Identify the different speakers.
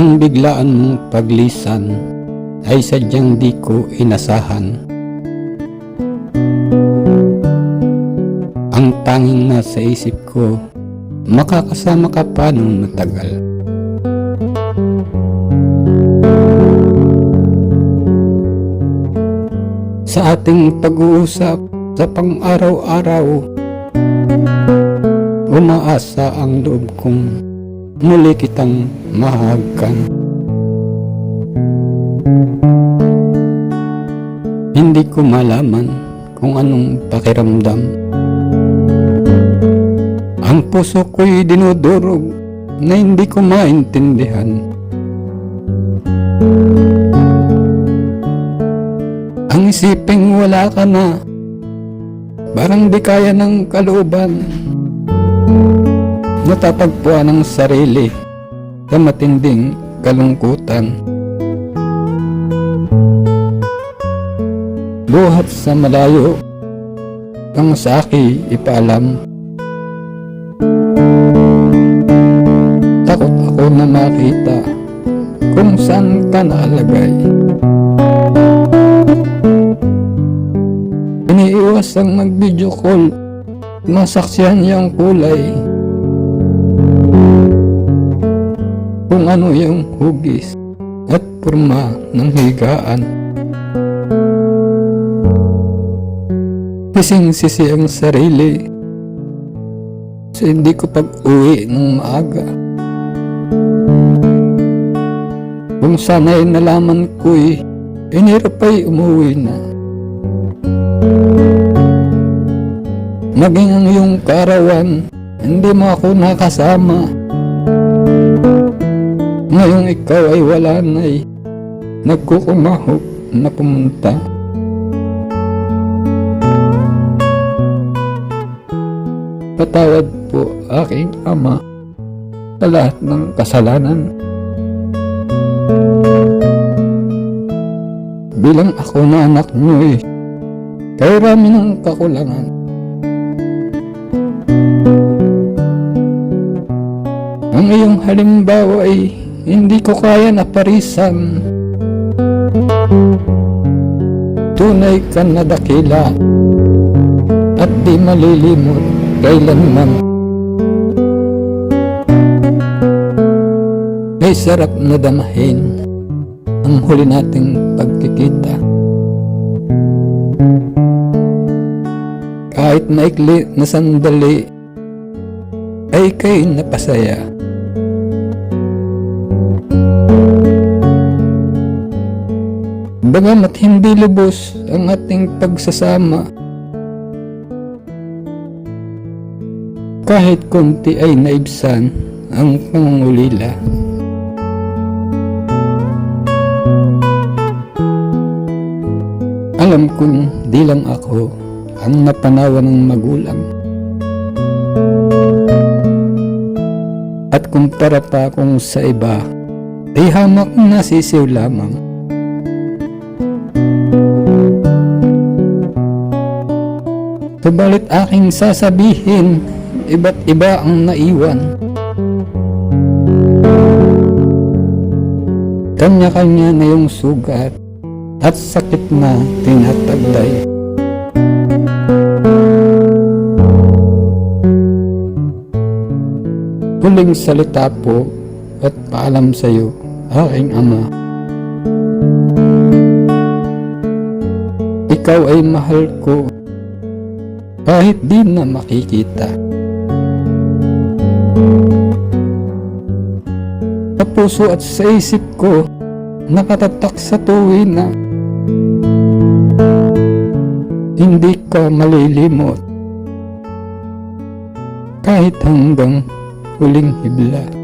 Speaker 1: Ang biglaan mong paglisan ay sadyang di ko inasahan. Ang tanging nasa isip ko, makakasama ka pa nung matagal. Sa ating pag-uusap sa pang-araw-araw, umaasa ang loob kong muli kitang mahagkan. Hindi ko malaman kung anong pakiramdam. Ang puso ko'y dinudurog na hindi ko maintindihan. Ang isiping wala ka na, parang di kaya ng kalooban. Natatagpuan ang sarili sa matinding kalungkutan. Buhat sa malayo, ang sa'ki ipaalam. Takot ako na makita kung saan ka nakalagay. Iniiwas ang mag-video call, masaksihan yung kulay. Kung ano yung hugis at porma ng higaan. Sising-sisi ang sarili sa hindi ko pag-uwi ng maaga. Kung sana'y nalaman ko'y inirap ay umuwi na. Maging ang iyong karawan, hindi mo ako nakasama. Ngayong ikaw ay wala na'y nagkukumahok na pumunta. Patawad po aking ama sa lahat ng kasalanan. Bilang ako na anak niyo kay rami ng kakulangan. Ang iyong halimbawa ay hindi ko kaya na parisan. Tunay ka na dakila at di malilimot kailanman. Ay sarap na damahin ang huli nating pagkikita. Kahit maikli na sandali ay ika'y napasaya. Bagamat hindi lubos ang ating pagsasama, kahit konti ay naibsan ang pangungulila. Alam kong di lang ako ang napanawa ng magulang. At kumpara pa akong sa iba, ay hamak na sisiw lamang. Subalit aking sasabihin, iba't iba ang naiwan. Kanya-kanya na yung sugat at sakit na tinataglay. Huling salita po at paalam sa iyo, aking ama. Ikaw ay mahal ko kahit di na makikita. Sa puso at sa isip ko, nakatatak sa tuwin na hindi ka malilimot kahit hanggang huling hibla.